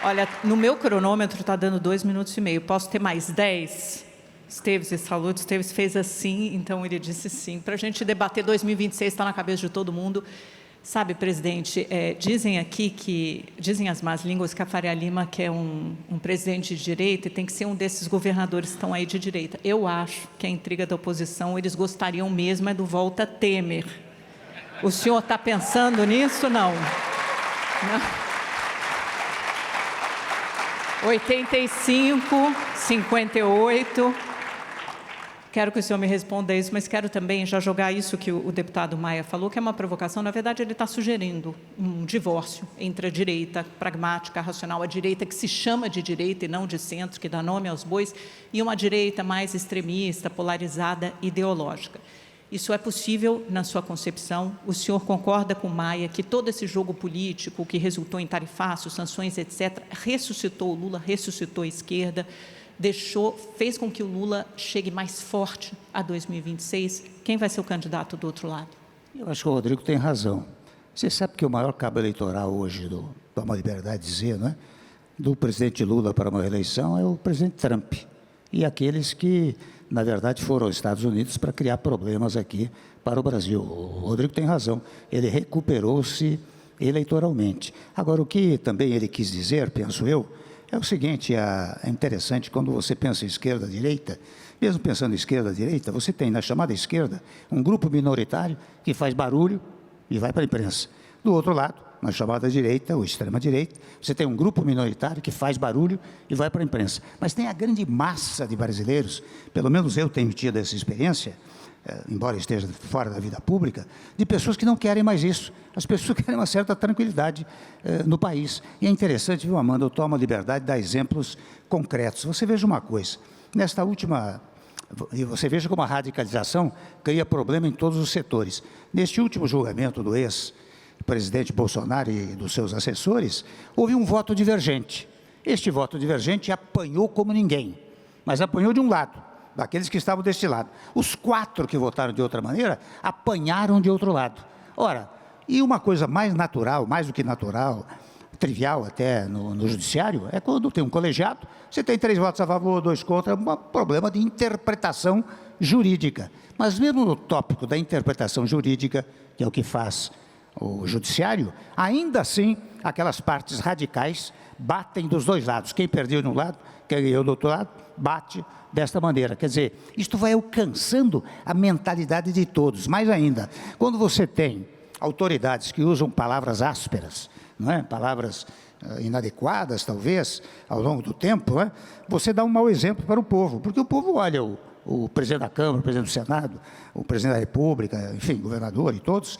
Olha, no meu cronômetro está dando 2 minutos e meio. Posso ter mais 10? Esteves e saúde. Esteves fez assim, então ele disse sim. Para a gente debater 2026, está na cabeça de todo mundo. Sabe, presidente, dizem aqui que, dizem as más línguas que a Faria Lima quer um presidente de direita e tem que ser um desses governadores que estão aí de direita. Eu acho que a intriga da oposição, eles gostariam mesmo do Volta Temer. O senhor está pensando nisso? Não. Não. 85, 58. Quero que o senhor me responda isso, mas quero também já jogar isso que o deputado Maia falou, que é uma provocação. Na verdade, ele está sugerindo um divórcio entre a direita pragmática, racional, a direita que se chama de direita e não de centro, que dá nome aos bois, e uma direita mais extremista, polarizada, ideológica. Isso é possível na sua concepção? O senhor concorda com Maia que todo esse jogo político que resultou em tarifaço, sanções, etc., ressuscitou o Lula, ressuscitou a esquerda, fez com que o Lula chegue mais forte a 2026? Quem vai ser o candidato do outro lado? Eu acho que o Rodrigo tem razão. Você sabe que o maior cabo eleitoral hoje, dá uma liberdade de dizer, não é? Do presidente Lula para uma reeleição é o presidente Trump. E aqueles que, na verdade, foram aos Estados Unidos para criar problemas aqui para o Brasil. O Rodrigo tem razão. Ele recuperou-se eleitoralmente. Agora, o que também ele quis dizer, penso eu, é o seguinte, é interessante quando você pensa em esquerda-direita, mesmo pensando em esquerda-direita, você tem na chamada esquerda um grupo minoritário que faz barulho e vai para a imprensa. Do outro lado, na chamada direita, ou extrema-direita, você tem um grupo minoritário que faz barulho e vai para a imprensa. Mas tem a grande massa de brasileiros, pelo menos eu tenho tido essa experiência, embora esteja fora da vida pública, de pessoas que não querem mais isso. As pessoas querem uma certa tranquilidade no país. E é interessante, viu, Amanda, eu tomo a liberdade de dar exemplos concretos. Você veja uma coisa, nesta última... E você veja como a radicalização cria problema em todos os setores. Neste último julgamento do ex-presidente Bolsonaro e dos seus assessores, houve um voto divergente. Este voto divergente apanhou como ninguém, mas apanhou de um lado, daqueles que estavam deste lado. Os 4 que votaram de outra maneira, apanharam de outro lado. Ora, e uma coisa mais natural, mais do que natural, trivial até no judiciário, é quando tem um colegiado, você tem 3 votos a favor, 2 contra, é um problema de interpretação jurídica. Mas mesmo no tópico da interpretação jurídica, que é o que faz o judiciário, ainda assim, aquelas partes radicais batem dos 2 lados. Quem perdeu de um lado, quem ganhou do outro lado, bate desta maneira. Quer dizer, isto vai alcançando a mentalidade de todos. Mais ainda, quando você tem autoridades que usam palavras ásperas, não é? Palavras inadequadas, talvez, ao longo do tempo, não é? Você dá um mau exemplo para o povo, porque o povo olha o presidente da Câmara, o presidente do Senado, o presidente da República, enfim, governador e todos,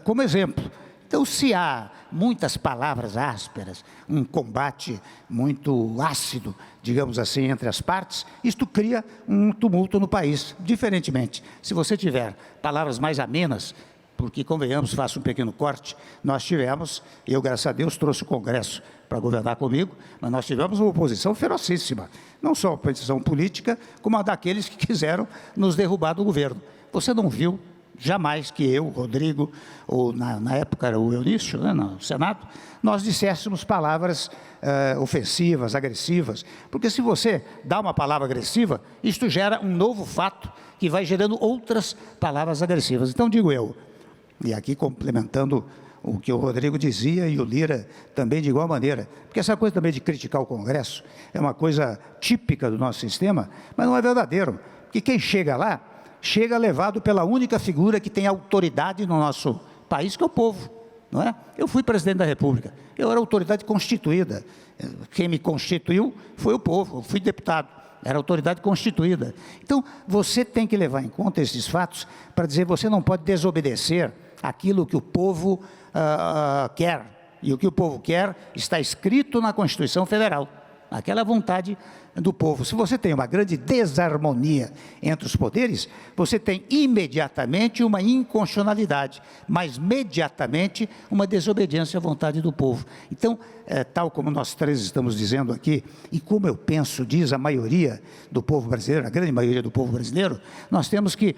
como exemplo. Então, se há muitas palavras ásperas, um combate muito ácido, digamos assim, entre as partes, isto cria um tumulto no país. Diferentemente, se você tiver palavras mais amenas, porque, convenhamos, faço um pequeno corte, nós tivemos, eu, graças a Deus, trouxe o Congresso para governar comigo, mas nós tivemos uma oposição ferocíssima, não só a oposição política, como a daqueles que quiseram nos derrubar do governo. Você não viu jamais que eu, Rodrigo, ou na época era o Eunício, né, no Senado, nós disséssemos palavras ofensivas, agressivas, porque se você dá uma palavra agressiva, isto gera um novo fato que vai gerando outras palavras agressivas. Então, digo eu, e aqui complementando o que o Rodrigo dizia e o Lira também de igual maneira, porque essa coisa também de criticar o Congresso é uma coisa típica do nosso sistema, mas não é verdadeiro, porque quem chega lá, chega levado pela única figura que tem autoridade no nosso país, que é o povo, não é? Eu fui presidente da República, eu era autoridade constituída, quem me constituiu foi o povo, eu fui deputado, era autoridade constituída. Então, você tem que levar em conta esses fatos para dizer, você não pode desobedecer aquilo que o povo quer. E o que o povo quer está escrito na Constituição Federal. Aquela vontade do povo. Se você tem uma grande desarmonia entre os poderes, você tem imediatamente uma inconstitucionalidade, mas imediatamente uma desobediência à vontade do povo. Então, tal como nós três estamos dizendo aqui, e como eu penso, diz a maioria do povo brasileiro, a grande maioria do povo brasileiro, nós temos que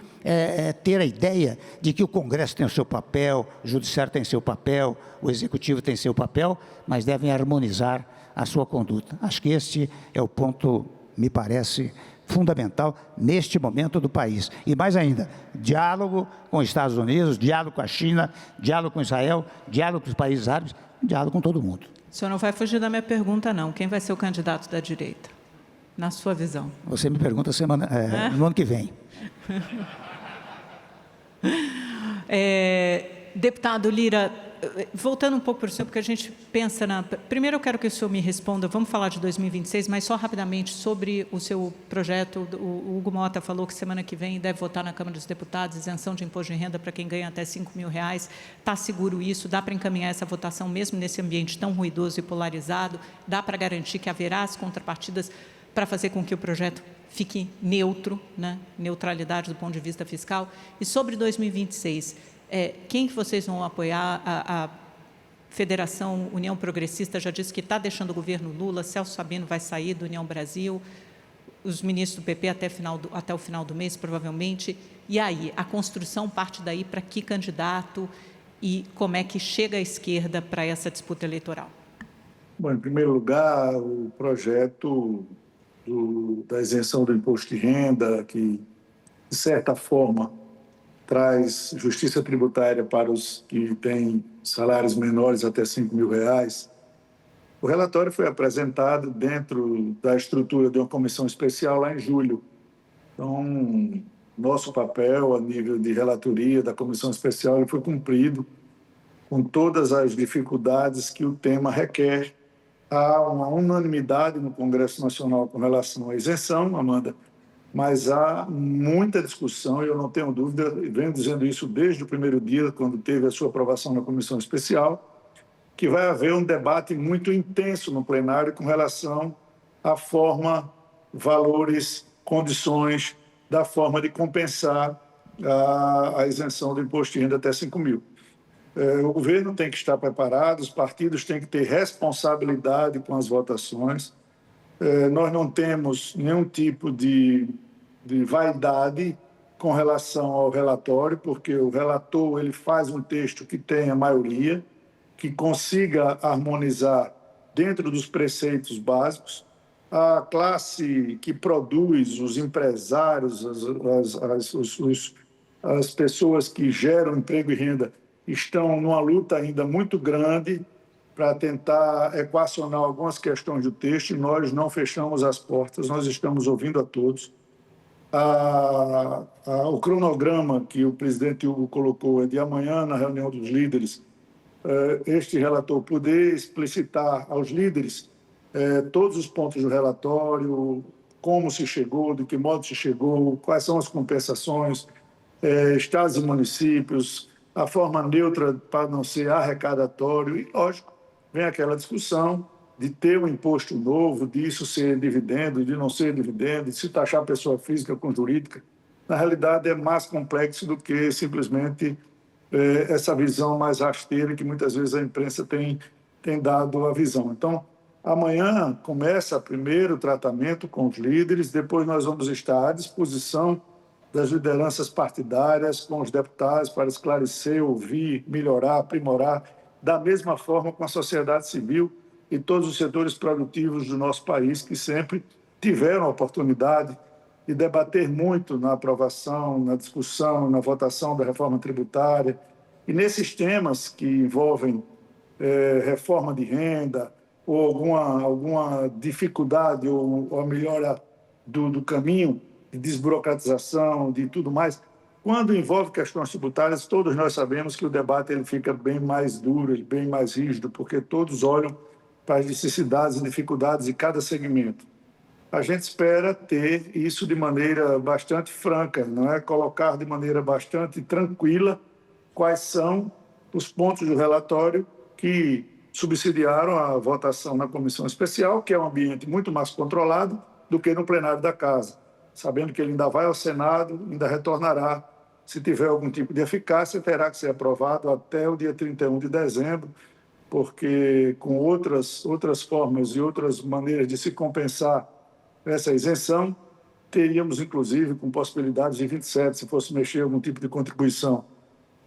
ter a ideia de que o Congresso tem o seu papel, o Judiciário tem seu papel, o Executivo tem seu papel, mas devem harmonizar a sua conduta. Acho que este é o ponto, me parece, fundamental neste momento do país. E mais ainda, diálogo com os Estados Unidos, diálogo com a China, diálogo com Israel, diálogo com os países árabes, diálogo com todo mundo. O senhor não vai fugir da minha pergunta, não. Quem vai ser o candidato da direita, na sua visão? Você me pergunta no ano que vem. Deputado Lira, voltando um pouco para o senhor, porque a gente pensa na... Primeiro eu quero que o senhor me responda, vamos falar de 2026, mas só rapidamente sobre o seu projeto. O Hugo Mota falou que semana que vem deve votar na Câmara dos Deputados, isenção de imposto de renda para quem ganha até R$5.000. Está seguro isso? Dá para encaminhar essa votação mesmo nesse ambiente tão ruidoso e polarizado? Dá para garantir que haverá as contrapartidas para fazer com que o projeto fique neutro, né? Neutralidade do ponto de vista fiscal? E sobre 2026... quem que vocês vão apoiar? A Federação União Progressista já disse que está deixando o governo Lula, Celso Sabino vai sair do União Brasil, os ministros do PP até o final do mês, provavelmente. E aí, a construção parte daí para que candidato e como é que chega a esquerda para essa disputa eleitoral? Bom, em primeiro lugar, o projeto da isenção do imposto de renda, que, de certa forma, traz justiça tributária para os que têm salários menores até R$5.000. O relatório foi apresentado dentro da estrutura de uma comissão especial lá em julho. Então, nosso papel a nível de relatoria da comissão especial ele foi cumprido com todas as dificuldades que o tema requer. Há uma unanimidade no Congresso Nacional com relação à isenção, Amanda, mas há muita discussão, e eu não tenho dúvida, venho dizendo isso desde o primeiro dia, quando teve a sua aprovação na comissão especial, que vai haver um debate muito intenso no plenário com relação à forma, valores, condições da forma de compensar a isenção do imposto de renda até R$5.000. O governo tem que estar preparado, os partidos têm que ter responsabilidade com as votações. Nós não temos nenhum tipo de vaidade com relação ao relatório, porque o relator ele faz um texto que tenha maioria, que consiga harmonizar dentro dos preceitos básicos. A classe que produz, os empresários, as pessoas que geram emprego e renda, estão numa luta ainda muito grande para tentar equacionar algumas questões do texto, e nós não fechamos as portas, nós estamos ouvindo a todos. O cronograma que o presidente Hugo colocou é de amanhã, na reunião dos líderes, este relator poder explicitar aos líderes todos os pontos do relatório, como se chegou, de que modo se chegou, quais são as compensações, estados e municípios, a forma neutra para não ser arrecadatório, e, lógico, vem aquela discussão de ter um imposto novo, disso ser dividendo, de não ser dividendo, de se taxar pessoa física com jurídica. Na realidade, é mais complexo do que simplesmente essa visão mais rasteira que muitas vezes a imprensa tem dado a visão. Então, amanhã começa primeiro o tratamento com os líderes, depois nós vamos estar à disposição das lideranças partidárias, com os deputados, para esclarecer, ouvir, melhorar, aprimorar, da mesma forma com a sociedade civil e todos os setores produtivos do nosso país, que sempre tiveram a oportunidade de debater muito na aprovação, na discussão, na votação da reforma tributária. E nesses temas que envolvem reforma de renda ou alguma dificuldade ou a melhora do caminho de desburocratização, de tudo mais, quando envolve questões tributárias, todos nós sabemos que o debate ele fica bem mais duro, bem mais rígido, porque todos olham para as necessidades e dificuldades de cada segmento. A gente espera ter isso de maneira bastante franca, não é? Colocar de maneira bastante tranquila quais são os pontos do relatório que subsidiaram a votação na comissão especial, que é um ambiente muito mais controlado do que no plenário da Casa, sabendo que ele ainda vai ao Senado, ainda retornará. Se tiver algum tipo de eficácia, terá que ser aprovado até o dia 31 de dezembro, porque com outras formas e outras maneiras de se compensar essa isenção, teríamos, inclusive, com possibilidades de 27, se fosse mexer algum tipo de contribuição.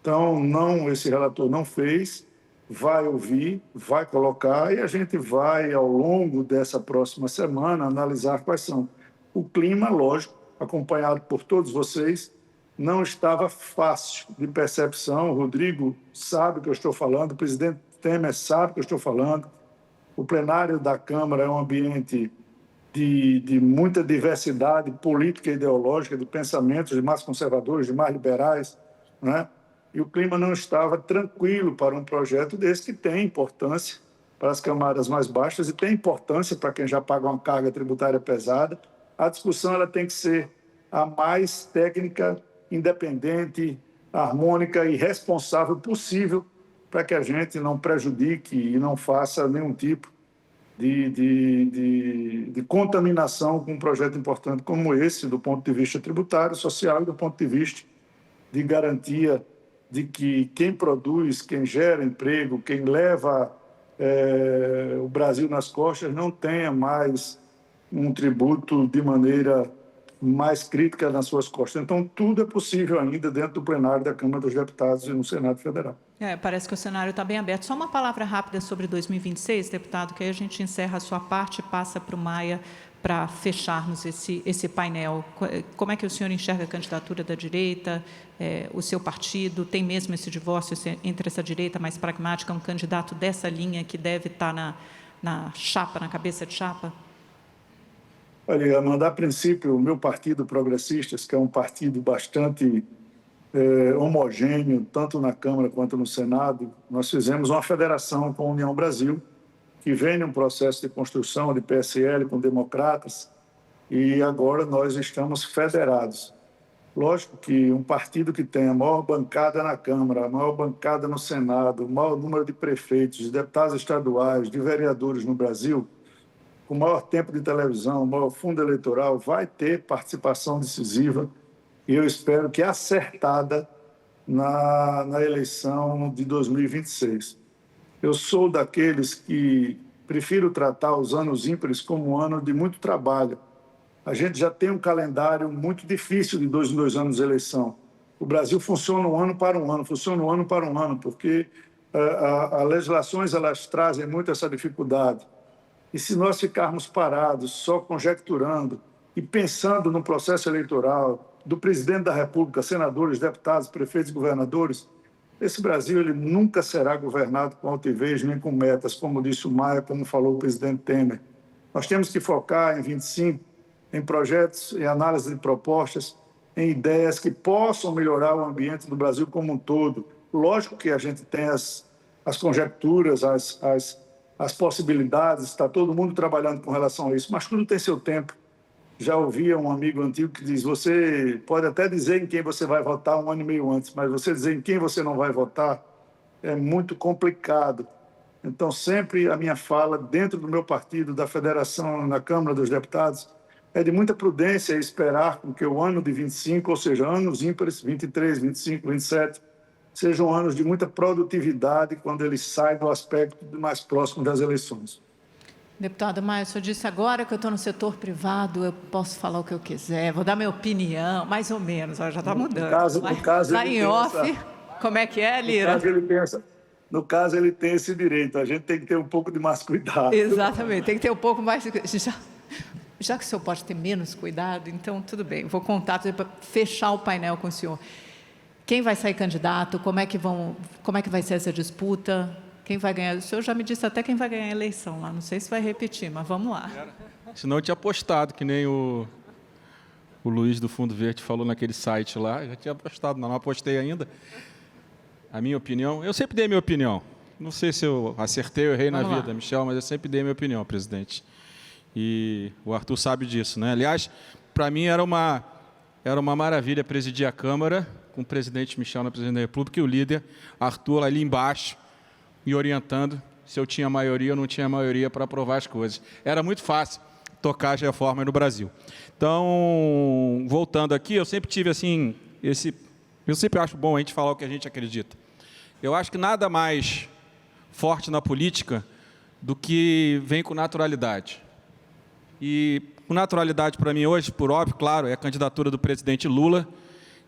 Então, esse relator não fez, vai ouvir, vai colocar, e a gente vai, ao longo dessa próxima semana, analisar quais são. O clima, lógico, acompanhado por todos vocês, não estava fácil de percepção. O Rodrigo sabe o que eu estou falando, o presidente Temer sabe o que eu estou falando. O plenário da Câmara é um ambiente de muita diversidade política e ideológica, de pensamentos de mais conservadores, de mais liberais, né? E o clima não estava tranquilo para um projeto desse que tem importância para as camadas mais baixas e tem importância para quem já paga uma carga tributária pesada. A discussão ela tem que ser a mais técnica, independente, harmônica e responsável possível para que a gente não prejudique e não faça nenhum tipo de contaminação com um projeto importante como esse, do ponto de vista tributário, social e do ponto de vista de garantia de que quem produz, quem gera emprego, quem leva o Brasil nas costas não tenha mais um tributo de maneira mais crítica nas suas costas. Então, tudo é possível ainda dentro do plenário da Câmara dos Deputados e no Senado Federal. Parece que o cenário está bem aberto. Só uma palavra rápida sobre 2026, deputado, que aí a gente encerra a sua parte e passa para o Maia para fecharmos esse painel. Como é que o senhor enxerga a candidatura da direita, o seu partido? Tem mesmo esse divórcio entre essa direita mais pragmática, um candidato dessa linha que deve estar na chapa, na cabeça de chapa? Olha, Amanda, a princípio, o meu partido Progressistas, que é um partido bastante homogêneo, tanto na Câmara quanto no Senado, nós fizemos uma federação com a União Brasil, que vem num processo de construção de PSL com democratas, e agora nós estamos federados. Lógico que um partido que tem a maior bancada na Câmara, a maior bancada no Senado, o maior número de prefeitos, de deputados estaduais, de vereadores no Brasil, com o maior tempo de televisão, o maior fundo eleitoral, vai ter participação decisiva, e eu espero que acertada na eleição de 2026. Eu sou daqueles que prefiro tratar os anos ímpares como um ano de muito trabalho. A gente já tem um calendário muito difícil de 2 em 2 anos de eleição. O Brasil funciona um ano para um ano, funciona um ano para um ano, porque as legislações elas trazem muito essa dificuldade. E se nós ficarmos parados, só conjecturando e pensando no processo eleitoral do presidente da República, senadores, deputados, prefeitos e governadores, esse Brasil ele nunca será governado com altivez nem com metas, como disse o Maia, como falou o presidente Temer. Nós temos que focar em 25, em projetos, em análise de propostas, em ideias que possam melhorar o ambiente do Brasil como um todo. Lógico que a gente tem as conjecturas, as possibilidades, está todo mundo trabalhando com relação a isso, mas tudo tem seu tempo. Já ouvia um amigo antigo que diz, você pode até dizer em quem você vai votar um ano e meio antes, mas você dizer em quem você não vai votar é muito complicado. Então, sempre a minha fala dentro do meu partido, da federação, na Câmara dos Deputados, é de muita prudência esperar com que o ano de 25, ou seja, anos ímpares, 23, 25, 27, sejam anos de muita produtividade quando eles saem do aspecto mais próximo das eleições. Deputada Maia, o senhor disse agora que eu estou no setor privado, eu posso falar o que eu quiser, vou dar minha opinião, mais ou menos, já está mudando. No caso lá em off, como é que é, Lira? No caso, ele tem esse direito, a gente tem que ter um pouco de mais cuidado. Exatamente, tem que ter um pouco mais... Já que o senhor pode ter menos cuidado, então tudo bem, vou contar para fechar o painel com o senhor. Quem vai sair candidato? Como é que vai ser essa disputa? Quem vai ganhar? O senhor já me disse até quem vai ganhar a eleição lá, não sei se vai repetir, mas vamos lá. Senão eu tinha apostado, que nem o Luiz do Fundo Verde falou naquele site lá, eu já tinha apostado, não apostei ainda. A minha opinião, eu sempre dei minha opinião. Não sei se eu acertei ou errei na vida, Michel, mas eu sempre dei minha opinião, presidente. E o Arthur sabe disso, né? Aliás, para mim era uma maravilha presidir a Câmara com o presidente Michel na presidência da República e o líder Arthur ali embaixo, me orientando se eu tinha maioria ou não tinha maioria para aprovar as coisas. Era muito fácil tocar as reformas no Brasil. Então, voltando aqui, eu sempre tive assim, eu sempre acho bom a gente falar o que a gente acredita. Eu acho que nada mais forte na política do que vem com naturalidade. E com naturalidade para mim hoje, por óbvio, claro, é a candidatura do presidente Lula,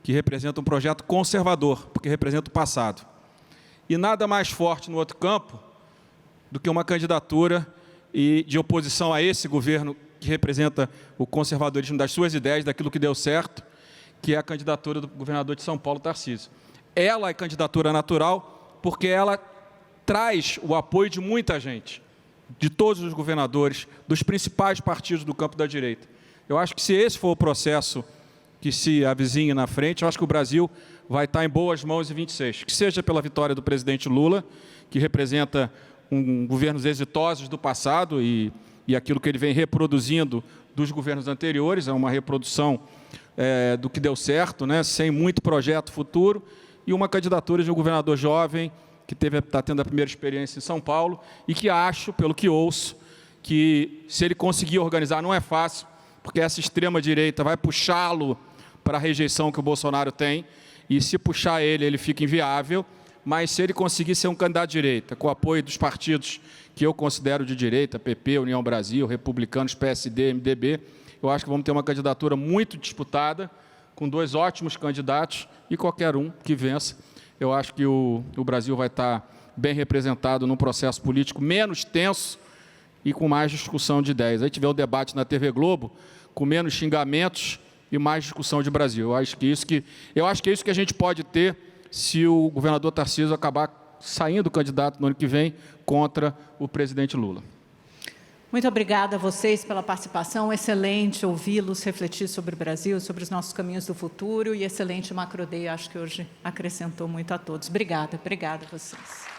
que representa um projeto conservador, porque representa o passado. E nada mais forte no outro campo do que uma candidatura de oposição a esse governo que representa o conservadorismo das suas ideias, daquilo que deu certo, que é a candidatura do governador de São Paulo, Tarcísio. Ela é candidatura natural porque ela traz o apoio de muita gente, de todos os governadores, dos principais partidos do campo da direita. Eu acho que se esse for o processo que se avizinha na frente, eu acho que o Brasil vai estar em boas mãos em 26. Que seja pela vitória do presidente Lula, que representa governos exitosos do passado e aquilo que ele vem reproduzindo dos governos anteriores, é uma reprodução do que deu certo, né, sem muito projeto futuro, e uma candidatura de um governador jovem, que está tendo a primeira experiência em São Paulo, e que acho, pelo que ouço, que se ele conseguir organizar, não é fácil, porque essa extrema-direita vai puxá-lo para a rejeição que o Bolsonaro tem, e se puxar ele fica inviável, mas se ele conseguir ser um candidato de direita, com o apoio dos partidos que eu considero de direita, PP, União Brasil, Republicanos, PSD, MDB, eu acho que vamos ter uma candidatura muito disputada, com 2 ótimos candidatos, e qualquer um que vença. Eu acho que o Brasil vai estar bem representado num processo político menos tenso e com mais discussão de ideias. Aí tiver o debate na TV Globo, com menos xingamentos e mais discussão de Brasil. Eu acho que é isso que a gente pode ter se o governador Tarcísio acabar saindo candidato no ano que vem contra o presidente Lula. Muito obrigada a vocês pela participação, excelente ouvi-los refletir sobre o Brasil, sobre os nossos caminhos do futuro, e excelente Macro Day, acho que hoje acrescentou muito a todos. Obrigada a vocês.